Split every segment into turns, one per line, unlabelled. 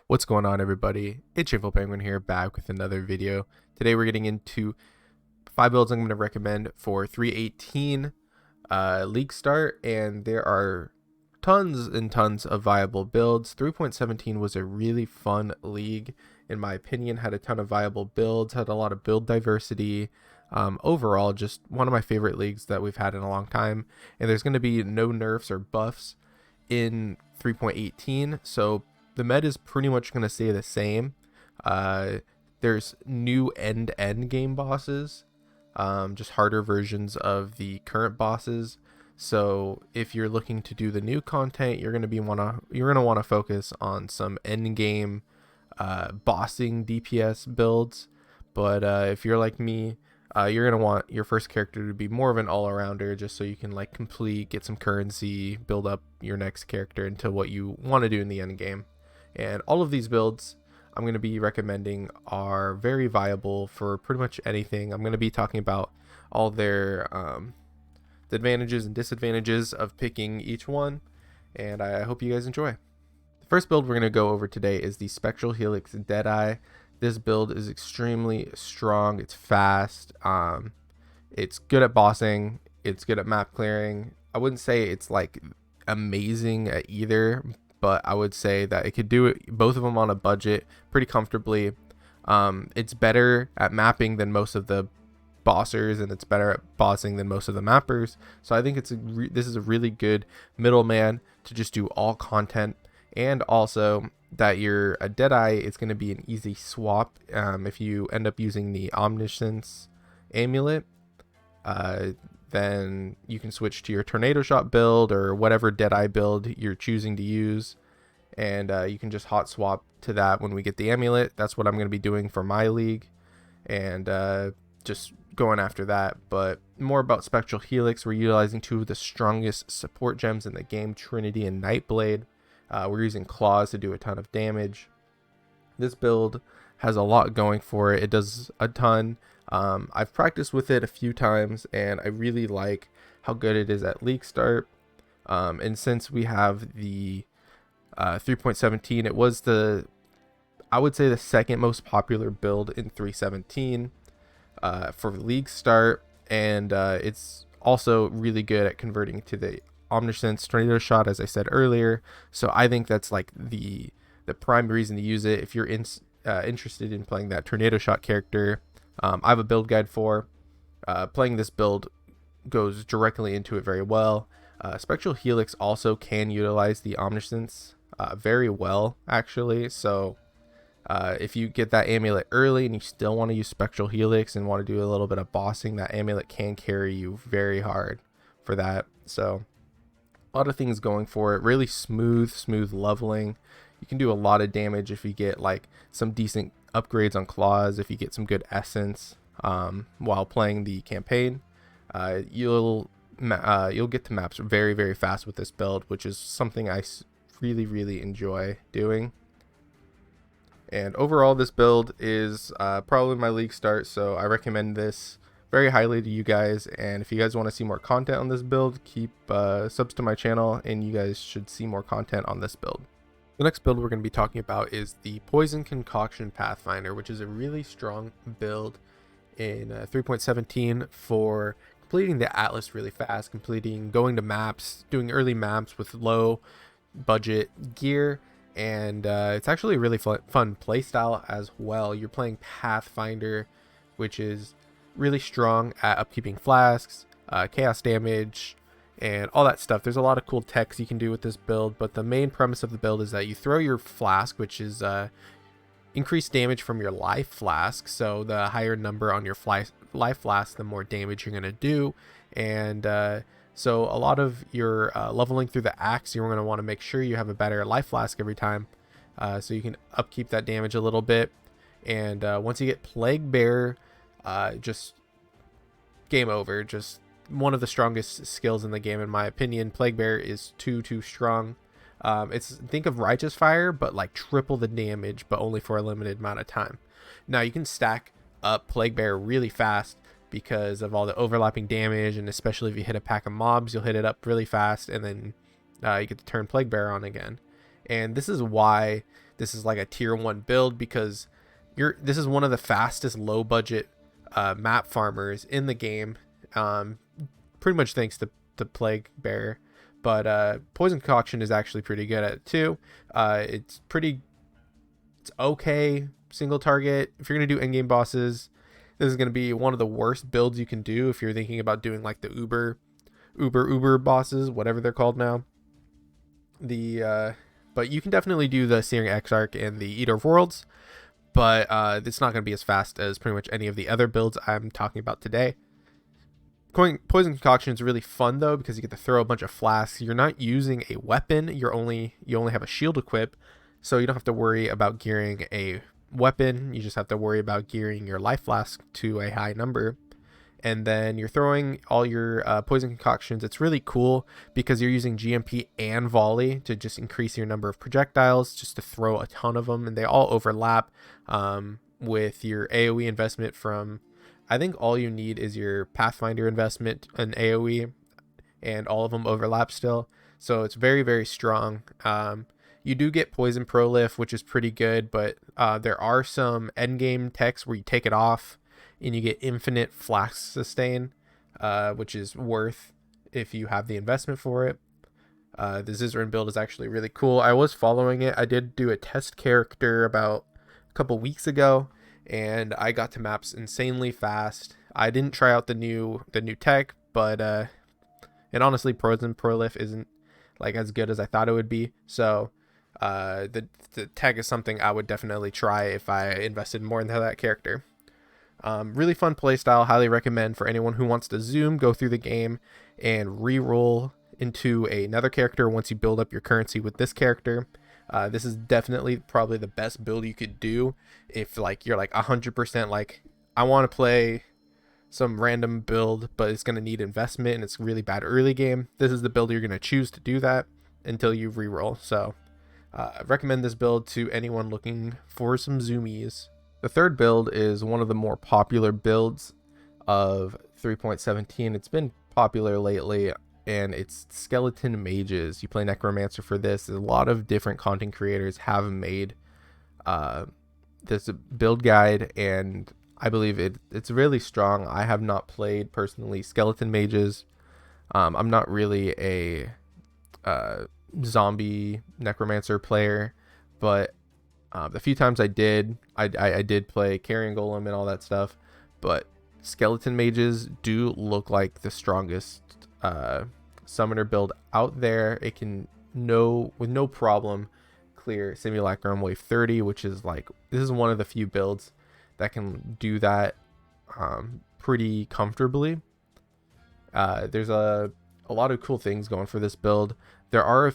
What's going on, everybody? It's ShamefulPenguin here, back with another video. Today we're getting into 5 builds I'm going to recommend for 318 league start, and there are tons and tons of viable builds. 3.17 was a really fun league, in my opinion. Had a ton of viable builds, had a lot of build diversity. Overall, just one of my favorite leagues that we've had in a long time. And there's going to be no nerfs or buffs in 3.18, so the meta is pretty much going to stay the same. There's new end game bosses, just harder versions of the current bosses. So if you're looking to do the new content, you're going to want to focus on some end game bossing DPS builds. But if you're like me, you're going to want your first character to be more of an all-arounder, just so you can like complete, get some currency, build up your next character into what you want to do in the end game. And all of these builds I'm going to be recommending are very viable for pretty much anything. I'm going to be talking about all their the advantages and disadvantages of picking each one, and I hope you guys enjoy. The first build we're going to go over today is the Spectral Helix Deadeye. This build is extremely strong. It's fast. It's good at bossing. It's good at map clearing. I wouldn't say it's like amazing at either, but I would say that it could do it, both of them on a budget pretty comfortably. It's better at mapping than most of the bossers, and it's better at bossing than most of the mappers. So I think this is a really good middleman to just do all content, and also that you're a Deadeye, it's going to be an easy swap. If you end up using the Omniscience amulet, then you can switch to your Tornado Shot build or whatever Deadeye build you're choosing to use, and you can just hot swap to that when we get the amulet. That's what I'm going to be doing for my league, and just going after that. But more about Spectral Helix, we're utilizing 2 of the strongest support gems in the game, Trinity and Nightblade. We're using claws to do a ton of damage. This build has a lot going for it. It does a ton. I've practiced with it a few times, and I really like how good it is at league start. And since we have the 3.17, it was I would say the second most popular build in 3.17 for league start, and it's also really good at converting to the Omniscience Tornado Shot, as I said earlier. So I think that's like the prime reason to use it if you're interested in playing that Tornado Shot character. I have a build guide for playing this build, goes directly into it very well. Spectral Helix also can utilize the Omniscience very well, actually. So if you get that amulet early and you still want to use Spectral Helix and want to do a little bit of bossing, that amulet can carry you very hard for that. So a lot of things going for it. Really smooth leveling. You can do a lot of damage if you get like some decent upgrades on claws. If you get some good essence while playing the campaign, you'll get to maps very fast with this build, which is something I really enjoy doing. And overall, this build is probably my league start, so I recommend this very highly to you guys. And if you guys want to see more content on this build, keep subs to my channel, and you guys should see more content on this build. The next build we're going to be talking about is the Poison Concoction Pathfinder, which is a really strong build in 3.17 for completing the Atlas really fast, going to maps, doing early maps with low budget gear, and it's actually a really fun playstyle as well. You're playing Pathfinder, which is really strong at upkeeping flasks, chaos damage, and all that stuff. There's a lot of cool techs you can do with this build, but the main premise of the build is that you throw your flask, which is increased damage from your life flask. So the higher number on your life flask, the more damage you're going to do. And so a lot of your leveling through the axe, you're going to want to make sure you have a better life flask every time, so you can upkeep that damage a little bit. And once you get Plague Bearer, just game over. Just one of the strongest skills in the game, in my opinion. Plague Bearer is too strong. Think of Righteous Fire, but like triple the damage, but only for a limited amount of time. Now you can stack up Plague Bearer really fast because of all the overlapping damage, and especially if you hit a pack of mobs, you'll hit it up really fast, and then you get to turn Plague Bearer on again. And this is why this is like a tier 1 build because this is one of the fastest low budget map farmers in the game, pretty much thanks to Plague Bearer. But Poison Concoction is actually pretty good at it too. It's okay single target. If you're gonna do endgame bosses, this is gonna be one of the worst builds you can do if you're thinking about doing like the Uber bosses, whatever they're called now. But you can definitely do the Searing Exarch and the Eater of Worlds, but it's not gonna be as fast as pretty much any of the other builds I'm talking about today. Poison Concoction is really fun though because you get to throw a bunch of flasks. You're not using a weapon. You only have a shield equip, so you don't have to worry about gearing a weapon. You just have to worry about gearing your life flask to a high number, and then you're throwing all your Poison Concoctions. It's really cool because you're using GMP and volley to just increase your number of projectiles, just to throw a ton of them, and they all overlap with your AoE investment from. I think all you need is your Pathfinder investment in AoE, and all of them overlap still. So it's very, very strong. You do get Poison Prolif, which is pretty good, but there are some endgame techs where you take it off and you get infinite flask sustain, which is worth if you have the investment for it. The Zizrin build is actually really cool. I was following it. I did do a test character about a couple weeks ago, and I got to maps insanely fast. I didn't try out the new tech, but and honestly, Poison Prolif isn't like as good as I thought it would be. So the tech is something I would definitely try if I invested more into that character. Really fun playstyle. Highly recommend for anyone who wants to zoom, go through the game, and re-roll into another character once you build up your currency with this character. This is definitely probably the best build you could do if like you're like 100% like I want to play some random build, but it's going to need investment and it's really bad early game. This is the build you're going to choose to do that until you reroll. So I recommend this build to anyone looking for some zoomies. The third build is one of the more popular builds of 3.17. It's been popular lately, and it's Skeleton Mages. You play Necromancer for this. A lot of different content creators have made this build guide, and I believe it's really strong. I have not played personally Skeleton Mages. I'm not really a zombie Necromancer player, but the few times I did play Carrion Golem and all that stuff. But Skeleton Mages do look like the strongest summoner build out there. It can with no problem clear Simulacrum wave 30, which is like, this is one of the few builds that can do that pretty comfortably. There's a lot of cool things going for this build. There's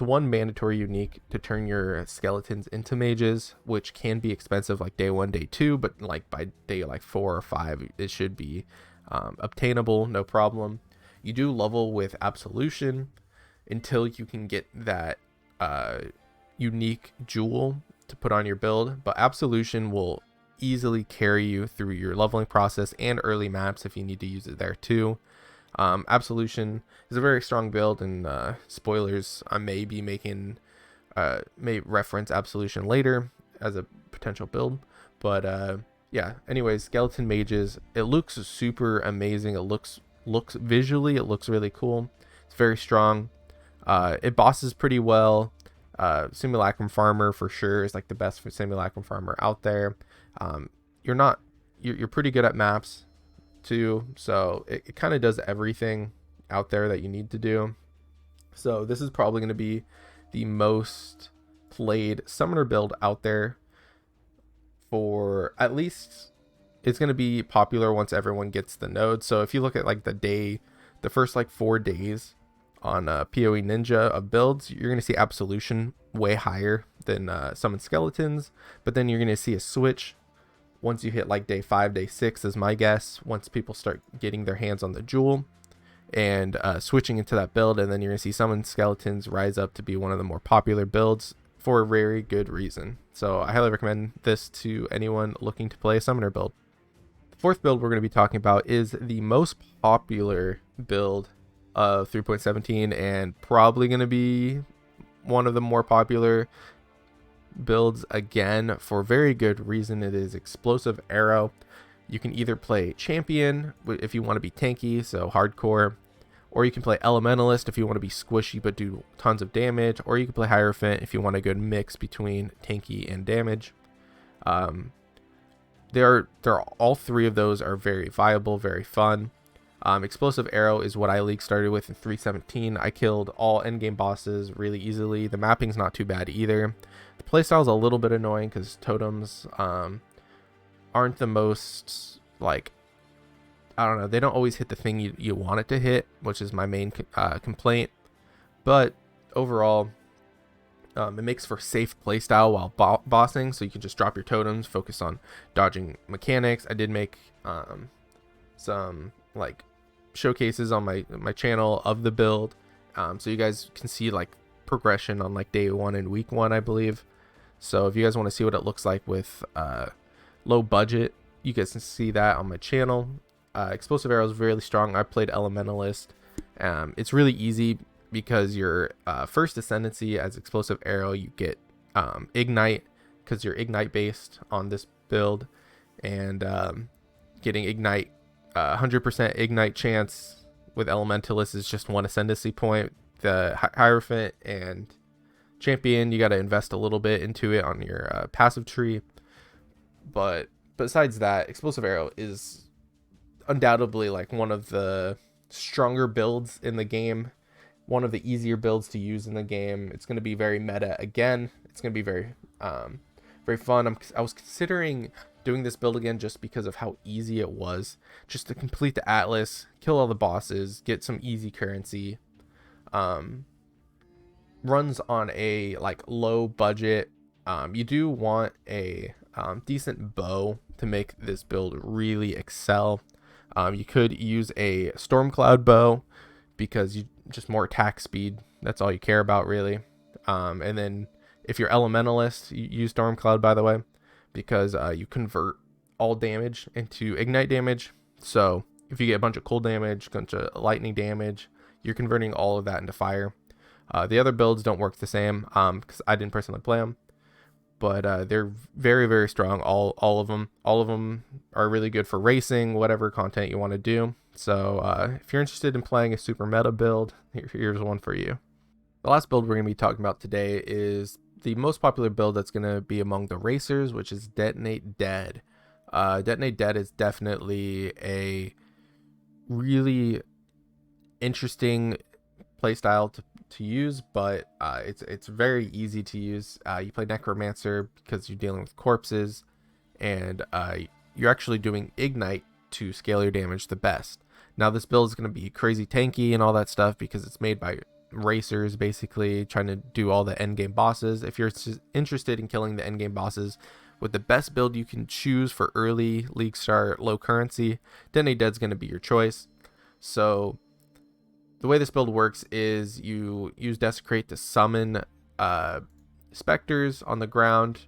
one mandatory unique to turn your skeletons into mages, which can be expensive like day 1, day 2, but like by day like 4 or 5 it should be obtainable, no problem. You do level with Absolution until you can get that unique jewel to put on your build, but Absolution will easily carry you through your leveling process and early maps if you need to use it there too. Absolution is a very strong build, and spoilers, I may be making may reference Absolution later as a potential build, but yeah, anyways, Skeleton Mages, it looks super amazing. It looks visually, it looks really cool. It's very strong. It bosses pretty well. Simulacrum Farmer for sure is like the best Simulacrum Farmer out there. You're pretty good at maps too, so it kind of does everything out there that you need to do. So this is probably going to be the most played summoner build out there, for at least it's going to be popular once everyone gets the node. So if you look at like the first like 4 days on PoE Ninja of builds, you're going to see Absolution way higher than Summon Skeletons, but then you're going to see a switch once you hit like day 5, day 6 is my guess, once people start getting their hands on the jewel and switching into that build, and then you're going to see Summon Skeletons rise up to be one of the more popular builds for a very good reason. So I highly recommend this to anyone looking to play a summoner build. The fourth build we're going to be talking about is the most popular build of 3.17 and probably going to be one of the more popular builds again for very good reason. It is Explosive Arrow. You can either play Champion if you want to be tanky, so hardcore, or you can play Elementalist if you want to be squishy but do tons of damage, or you can play Hierophant if you want a good mix between tanky and damage. All three of those are very viable, very fun. Explosive Arrow is what I League started with in 3.17. I killed all endgame bosses really easily. The mapping's not too bad either. The playstyle's a little bit annoying because totems aren't the most, like, I don't know, they don't always hit the thing you want it to hit, which is my main complaint. But overall, it makes for safe playstyle while bossing, so you can just drop your totems, focus on dodging mechanics. I did make some like showcases on my channel of the build, so you guys can see like progression on like day 1 and week 1, I believe. So if you guys want to see what it looks like with low budget, you guys can see that on my channel. Explosive Arrow is really strong. I played Elementalist. It's really easy because your first ascendancy as Explosive Arrow, you get Ignite, because you're Ignite based on this build, and getting Ignite, 100% Ignite chance with Elementalist is just 1 ascendancy point. The Hierophant and Champion, you got to invest a little bit into it on your passive tree, but besides that, Explosive Arrow is undoubtedly like one of the stronger builds in the game, one of the easier builds to use in the game. It's going to be very meta again. It's going to be very very fun. I was considering doing this build again just because of how easy it was, just to complete the Atlas, kill all the bosses, get some easy currency. Runs on a like low budget. You do want a decent bow to make this build really excel. You could use a Stormcloud bow because you just more attack speed. That's all you care about, really. And then if you're Elementalist, you use Stormcloud, by the way, because you convert all damage into Ignite damage. So if you get a bunch of cold damage, a bunch of lightning damage, you're converting all of that into fire. The other builds don't work the same because I didn't personally play them, but they're very, very strong. All of them are really good for racing, whatever content you want to do. So if you're interested in playing a super meta build, here's one for you. The last build we're going to be talking about today is the most popular build that's going to be among the racers, which is Detonate Dead. Detonate Dead is definitely a really interesting playstyle to use, but it's very easy to use. You play Necromancer because you're dealing with corpses, and you're actually doing Ignite to scale your damage the best. Now this build is going to be crazy tanky and all that stuff because it's made by racers, basically trying to do all the endgame bosses. If you're interested in killing the endgame bosses with the best build you can choose for early league start, low currency, Detonate Dead's going to be your choice. So the way this build works is you use Desecrate to summon specters on the ground,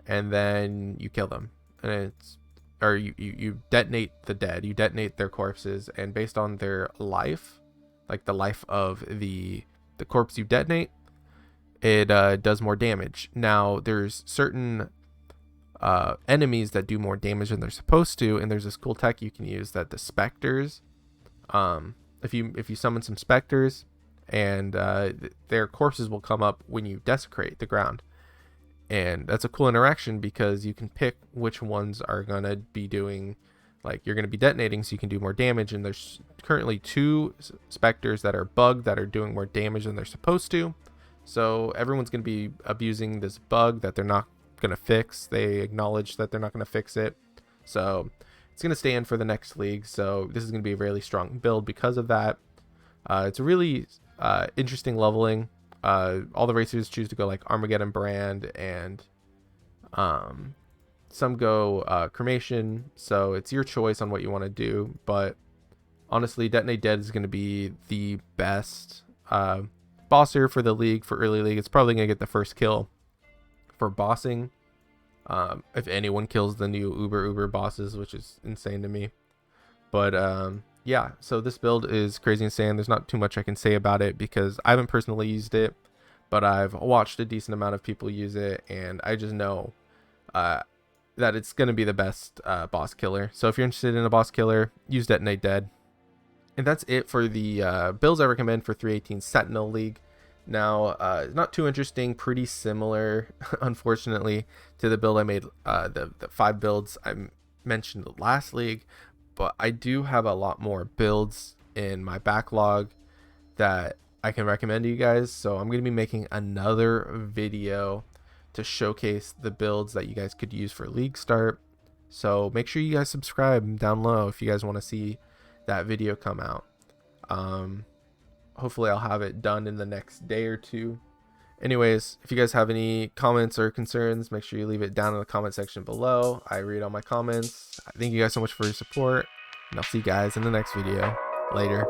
and then you kill them. And you detonate the dead. You detonate their corpses, and based on their life, like the life of the corpse you detonate, it does more damage. Now there's certain enemies that do more damage than they're supposed to, and there's this cool tech you can use that the specters, if you summon some specters, and their corpses will come up when you desecrate the ground. And that's a cool interaction because you can pick which ones are going to be doing, like, you're going to be detonating so you can do more damage. And there's currently 2 specters that are bugged that are doing more damage than they're supposed to. So everyone's going to be abusing this bug that they're not going to fix. They acknowledge that they're not going to fix it. So it's going to stay in for the next league. So this is going to be a really strong build because of that. It's a really interesting leveling. All the racers choose to go like Armageddon Brand, and some go Cremation, so it's your choice on what you want to do. But honestly, Detonate Dead is going to be the best bosser for the league, for early league. It's probably going to get the first kill for bossing, if anyone kills the new uber bosses, which is insane to me. But yeah, so this build is crazy insane. There's not too much I can say about it because I haven't personally used it, but I've watched a decent amount of people use it, and I just know that it's going to be the best boss killer. So if you're interested in a boss killer, use Detonate Dead. And that's it for the builds I recommend for 318 Sentinel League. Now, not too interesting, pretty similar, unfortunately, to the build I made, the 5 builds I mentioned last league, but I do have a lot more builds in my backlog that I can recommend to you guys. So I'm going to be making another video to showcase the builds that you guys could use for league start. So make sure you guys subscribe down low if you guys want to see that video come out. Hopefully I'll have it done in the next day or two. Anyways, if you guys have any comments or concerns, make sure you leave it down in the comment section below. I read all my comments. Thank you guys so much for your support, and I'll see you guys in the next video. Later.